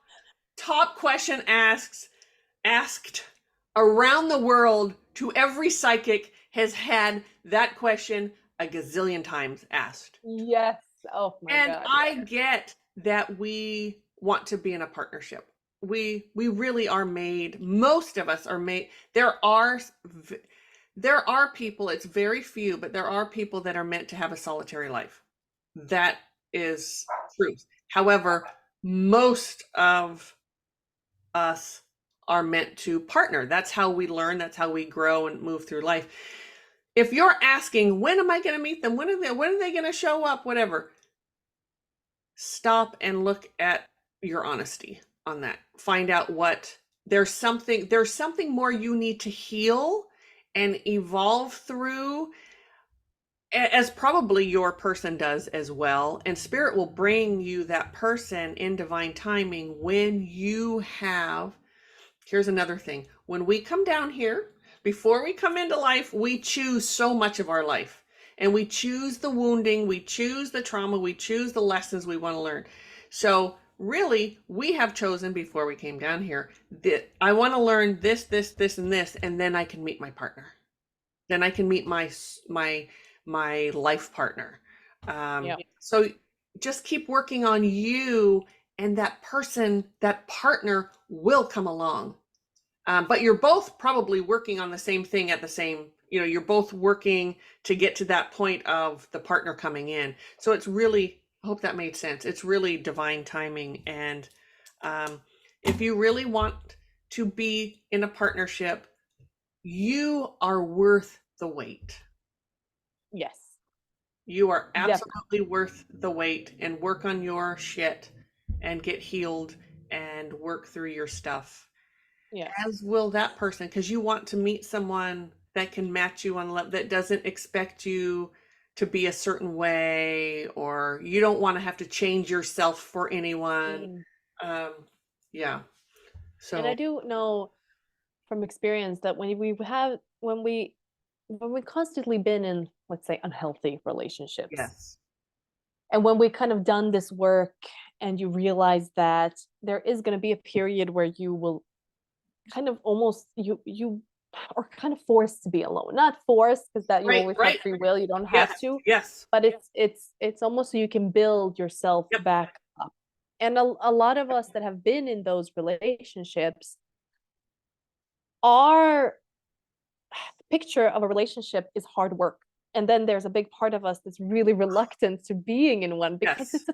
question asked around the world. To every psychic has had that question a gazillion times asked. Yes. Oh my And God. I Yes. get that we want to be in a partnership. We really are made, most of us are made. There are people, it's very few, but there are people that are meant to have a solitary life. That is truth. However, most of us are meant to partner. That's how we learn, that's how we grow and move through life. If you're asking, when am I going to meet them? When are they going to show up? Whatever. Stop and look at your honesty on that. Find out what there's something more you need to heal and evolve through, as probably your person does as well. And spirit will bring you that person in divine timing when you have. Here's another thing. When we come down here, before we come into life, we choose so much of our life. And we choose the wounding, we choose the trauma, we choose the lessons we want to learn. So really, we have chosen before we came down here that I want to learn this, this, this, and this, and then I can meet my partner. Then I can meet my life partner. Yeah. So just keep working on you, and that person, that partner will come along. But you're both probably working on the same thing at the same, you're both working to get to that point of the partner coming in. So it's really, I hope that made sense. It's really divine timing. And if you really want to be in a partnership, you are worth the wait. Yes. You are Definitely. absolutely worth the wait, and work on your shit and get healed and work through your stuff. Yes. As will that person, because you want to meet someone that can match you on love, that doesn't expect you to be a certain way, or you don't want to have to change yourself for anyone. Mm. Um, yeah. And I So do know from experience that when we constantly been in, let's say, unhealthy relationships, yes, and when we kind of done this work and you realize that there is going to be a period where you will kind of almost you are kind of forced to be alone, not forced because that you right, always have right. free will, you don't Yes, have to, yes, but it's almost so you can build yourself yep, back up. And a lot of us that have been in those relationships, our picture of a relationship is hard work, and then there's a big part of us that's really reluctant to being in one because yes,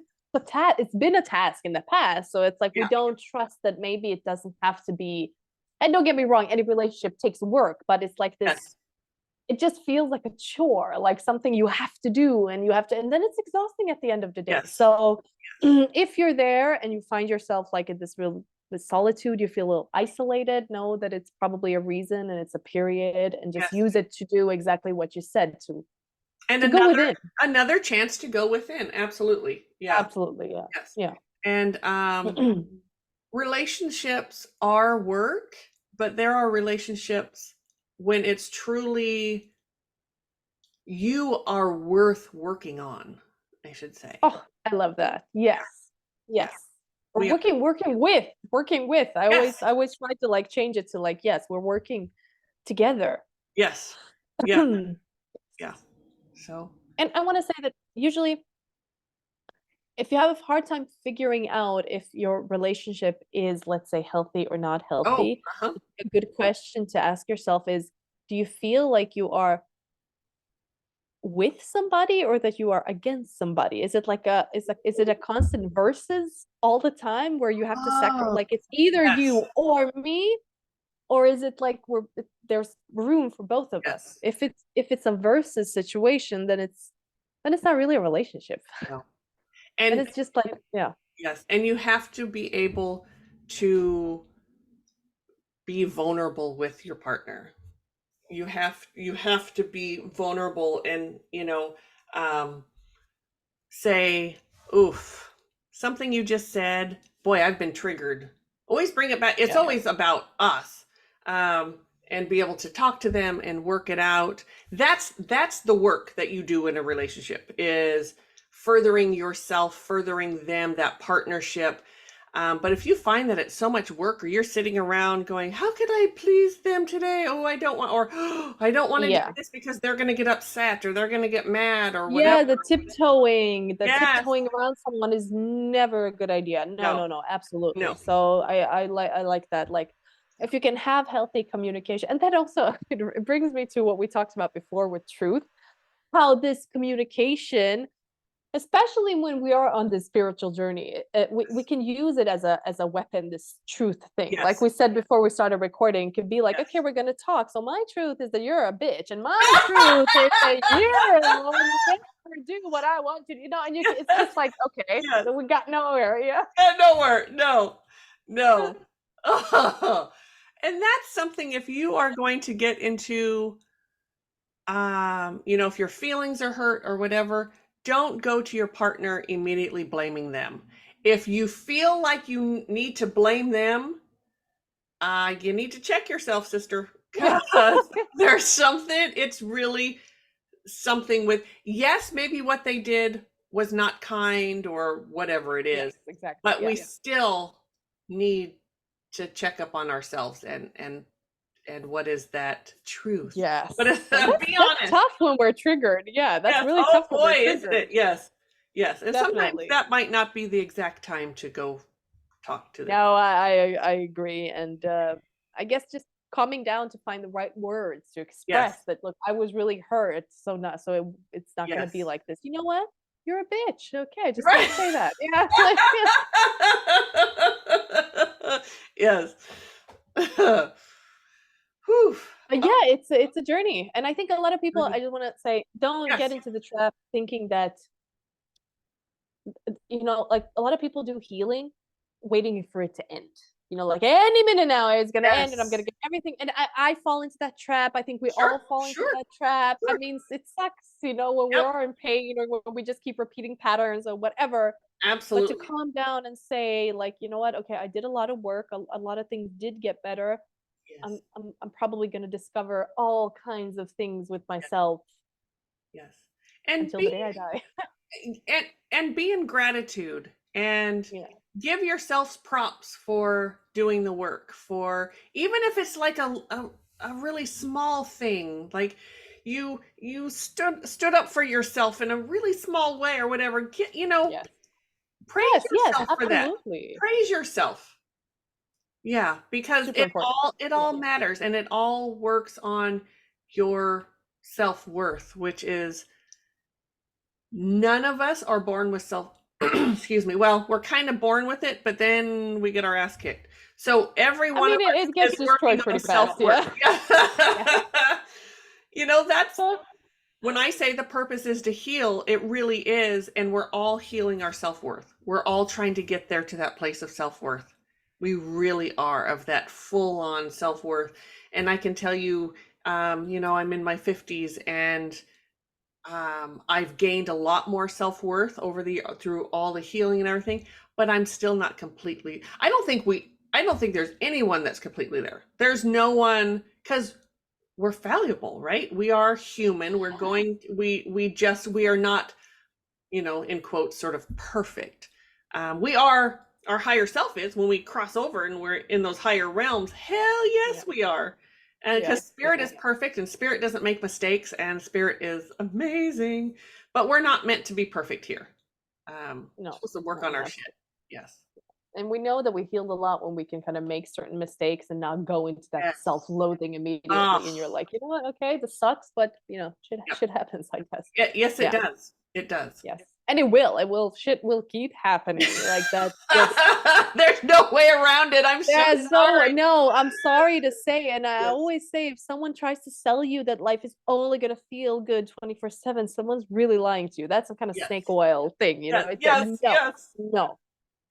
it's been a task in the past, so it's like we yeah, don't trust that maybe it doesn't have to be. And don't get me wrong, any relationship takes work, but it's like this, yes, it just feels like a chore, like something you have to do, and you have to, and then it's exhausting at the end of the day. yes, So if you're there and you find yourself like in this solitude, you feel a little isolated, know that it's probably a reason and it's a period, and just yes. use it to do exactly what you said, And to go another within. another chance to go within. Absolutely. Yeah. Absolutely, yeah. Yes. Yeah. And relationships are work, but there are relationships when it's truly you are worth working on, I should say. Oh, I love that. Yes. Yeah. Yes. Or We are. working with. Yes. I always try to like change it to like, yes, we're working together. Yes. Yeah. And Yeah. So, I want to say that usually if you have a hard time figuring out if your relationship is, let's say, healthy or not oh, healthy, uh-huh. a good question to ask yourself is, do you feel like you are with somebody or that you are against somebody? Is it like is it a constant versus all the time where you have to sacrifice, Oh, like it's either yes. you or me, or is it like there's room for both of us? Yes. If it's a versus situation, then it's not really a relationship. No. Then And it's just like, yeah. yes, and you have to be able to be vulnerable with your partner. You have to be vulnerable, and um say, oof, something you just said, boy, I've been triggered. Always bring it back. It's Yeah. always about us. um and be able to talk to them and work it out. That's the work that you do in a relationship, is furthering yourself, furthering them, that partnership. But if you find that it's so much work, or you're sitting around going, how could I please them today? Oh, I don't want, or oh, I don't want to do Yeah. this because they're going to get upset, or they're going to get mad, or whatever. Yeah, the Yes. tiptoeing around someone is never a good idea. No, No, no, no, absolutely. no. So I like that. Like if you can have healthy communication, and that also it brings me to what we talked about before with truth, how this communication, especially when we are on this spiritual journey, we can use it as a weapon, this truth thing, like Yes. we said before we started recording, could be like, okay, Yes. we're going to talk, so my truth is that you're a bitch, and my truth is that you never do what I want you to, and it's Yes. just like, okay, Yes. so we got nowhere. Yeah. Nowhere. No. No. Oh. And that's something, if you are going to get into, if your feelings are hurt or whatever, don't go to your partner immediately blaming them. If you feel like you need to blame them, you need to check yourself, sister, Yeah. because there's something, it's really something with, yes, maybe what they did was not kind or whatever it Yes, is, exactly. but we Yeah. still need to check up on ourselves and what is that truth? What Yes. is And that? Be that's honest. tough when we're triggered. Yeah, that's Yes. really Oh tough when we're boy, isn't triggered. it? Yes. Yes. And sometimes Definitely. that might not be the exact time to go talk to them. No, I agree. And I guess just calming down to find the right words to Yes. express that, look, I was really hurt. It's not gonna be Yes. like this. You know what? You're a bitch. Okay, I just gotta Right. say that. Yeah. Like, Yes. Whew. but Oh, yeah, it's a journey. And I think a lot of people, I just want to say, don't get yes. into the trap thinking that, like a lot of people do healing waiting for it to end. Like any minute now it's gonna end and I'm gonna Yes. get everything. And I fall into that trap. I think we Sure. all fall into Sure. that trap. I Sure. mean, it sucks, when we Yep. are in pain or when we just keep repeating patterns or whatever. But to Absolutely. calm down and say, like, you know what, okay, I did a lot of work, a lot of things did get better. I'm Yes. I'm I'm probably gonna discover all kinds of things with Yes. myself Yes. And until the be day I die. and and be in gratitude and Yeah. give yourselves props for doing the work, for even if it's like a really small thing, like you stood up for yourself in a really small way or whatever. Yes. Praise Yes, yourself for that. absolutely. Praise yourself. Yeah, because Super it important. all it Yeah. all matters, and it all works on your self-worth, which is none of us are born with self excuse me. Well, we're kind of born with it, but then we get our ass kicked. So every I one of mean, us it gets is working destroyed on pretty fast, self-worth. yeah. Yeah. Yeah. That's Uh, when I say the purpose is to heal, it really is, and we're all healing our self-worth. We're all trying to get there to that place of self-worth. We really are, of that full-on self-worth. And I can tell you, I'm in my 50s, and I've gained a lot more self-worth through all the healing and everything, but I'm still not completely. I don't think there's anyone that's completely there. There's no one, because we're fallible, right? We are human. We are not, in quotes, sort of perfect. We are, our higher self is when we cross over and we're in those higher realms. Hell yeah. yes, we are. And Yeah. because spirit is perfect and spirit doesn't make mistakes and spirit is amazing, but we're not meant to be perfect here. We're No. supposed to work on No, our shit. absolutely. Yes. And we know that we healed a lot when we can kind of make certain mistakes and not go into that Yes. self-loathing Ah, immediately. And you're like, you know what? Okay, this sucks, but shit, yep. shit happens, I guess. Yes, it Yeah. does. It does. Yes. And shit will keep happening. Like that just There's no way around it. I'm so Yeah, so sorry. no, I'm sorry to say, and I Yes. always say if someone tries to sell you that life is only gonna feel good 24/7, someone's really lying to you. That's a kind of Yes. snake oil thing, Yes. It's a Yes. no, Yes. no,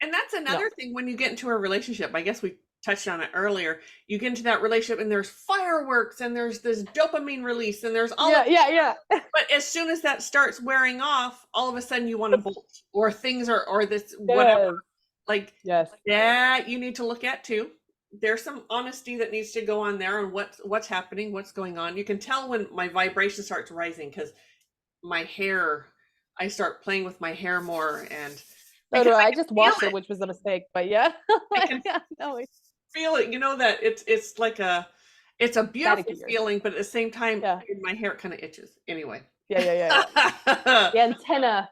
And that's no. another thing when you get into a relationship. I guess we touched on it earlier. You get into that relationship and there's fireworks and there's this dopamine release and there's all Yeah, of, yeah, yeah. but as soon as that starts wearing off, all of a sudden you want to bolt, or things are, or this whatever. Yes, Like yes. that you need to look at too. There's some honesty that needs to go on there on what's happening, what's going on. You can tell when my vibration starts rising because my hair, I start playing with my hair more, and No, because no, I I can just feel washed it, it. which was a mistake, but yeah. I Like, can yeah, no, feel it. You know that it's like it's a beautiful staticky or feeling, but at the same time, yeah. in my hair it kind of itches. Anyway. Yeah, yeah, yeah, yeah. The antenna.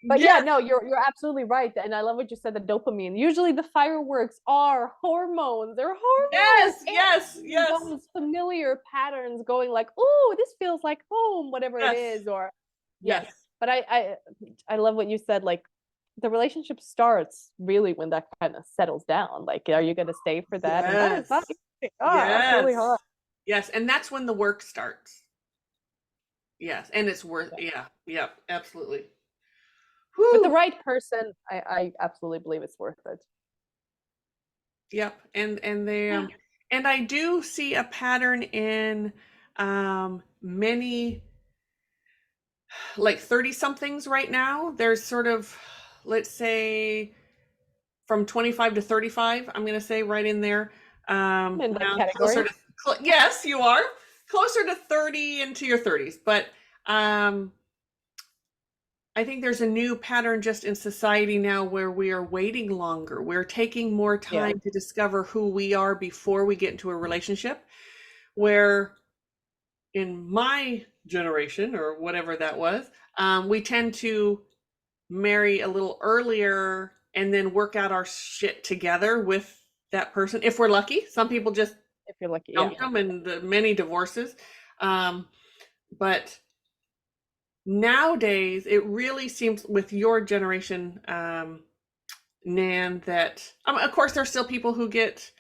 But yeah, Yes, no, you're absolutely right. And I love what you said, the dopamine. Usually the fireworks are hormones. They're hormones. yes, yes, And yes, those familiar patterns going like, oh, this feels like home, whatever it yes, is. Or yes. yes, But I love what you said, like the relationship starts really when that kind of settles down. Like, are you gonna stay for that? And that is not yes, easy. That's really yes, hard. yes, and that's when the work starts. Yes, and it's worth. Yeah. Yeah, yeah, absolutely. With the Whew. right person, I absolutely believe it's worth it. Yep, and they and I do see a pattern in many like 30 somethings right now. There's sort of, let's say, from 25 to 35, I'm going to say right in there. I'm in that Now closer category. to, yes, you are closer to 30 into your 30s, but um, I think there's a new pattern just in society now where we are waiting longer. We're taking more Yeah. time to discover who we are before we get into a relationship. Where in my generation or whatever that was, we tend to marry a little earlier and then work out our shit together with that person if we're lucky. Some people just If you're lucky, yeah. dump them and the many divorces. But nowadays, it really seems with your generation, Nan, that of course there's still people who get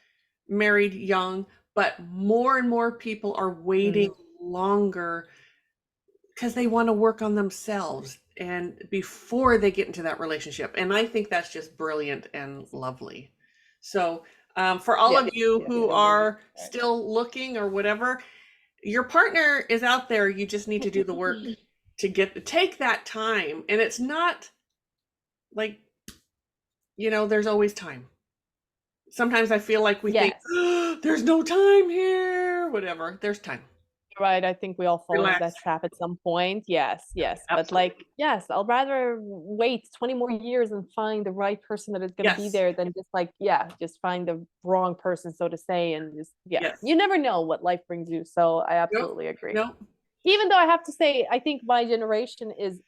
married young, but more and more people are waiting longer because they want to work on themselves and before they get into that relationship. And I think that's just brilliant and lovely. So for all of you who are still looking or whatever, your partner is out there. You just need to do the work to take that time. And it's not like, there's always time. Sometimes I feel like we think, oh, there's no time here, whatever. There's time. Right. I think we all fall into that trap at some point. Yes. But like, I'll rather wait 20 more years and find the right person that is going to be there than just like, just find the wrong person, so to say. And just, you never know what life brings you. So I absolutely agree. Even though I have to say, I think my generation is,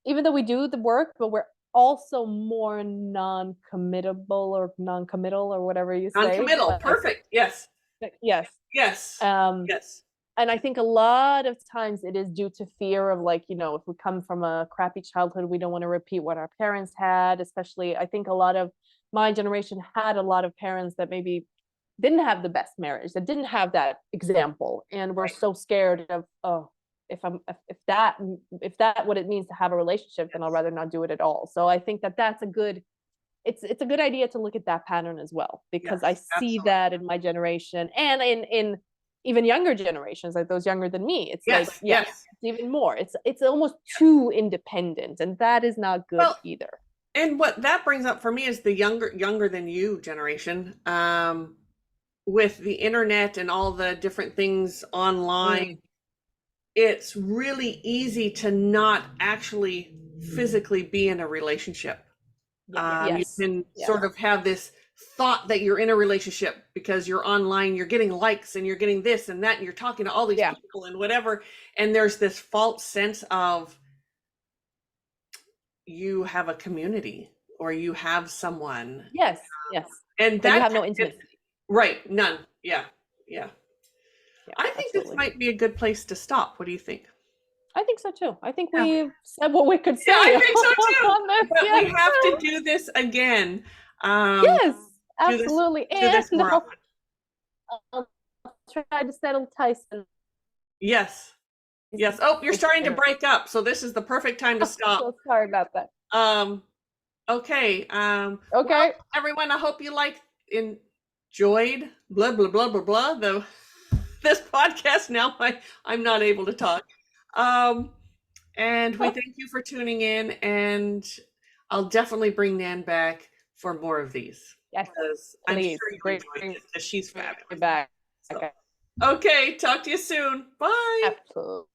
even though we do the work, but we're also more non-committal or whatever you say. Non-committal. Perfect. Yes. Yes. And I think a lot of times it is due to fear of like, if we come from a crappy childhood, we don't want to repeat what our parents had. Especially, I think a lot of my generation had a lot of parents that maybe didn't have the best marriage, that didn't have that example. And we're so scared of, if that what it means to have a relationship, then I'll rather not do it at all. So I think that's a good, it's a good idea to look at that pattern as well, because I see that in my generation and in even younger generations, like those younger than me. It's it's even more. It's almost too independent, and that is not good either. And what that brings up for me is the younger than you generation, with the internet and all the different things online. It's really easy to not actually physically be in a relationship. You can sort of have this thought that you're in a relationship because you're online, you're getting likes and you're getting this and that, and you're talking to all these people and whatever. And there's this false sense of you have a community or you have someone. And that you have no intimacy. Right. None. Yeah. I think this might be a good place to stop. What do you think? I think so too. I think we said what we could say. I think so too. But we have to do this again. Yes, absolutely. Do this more often. I'll try to settle Tyson. Yes. Oh, you're starting to break up, so this is the perfect time to stop. So sorry about that. Okay. Okay. Well, everyone, I hope you enjoyed blah blah blah blah blah this podcast. Now I'm not able to talk. And we thank you for tuning in, and I'll definitely bring Nan back for more of these. Yes, because I'm sure you enjoyed it because she's fabulous. Back. So, okay, talk to you soon. Bye. Absolutely.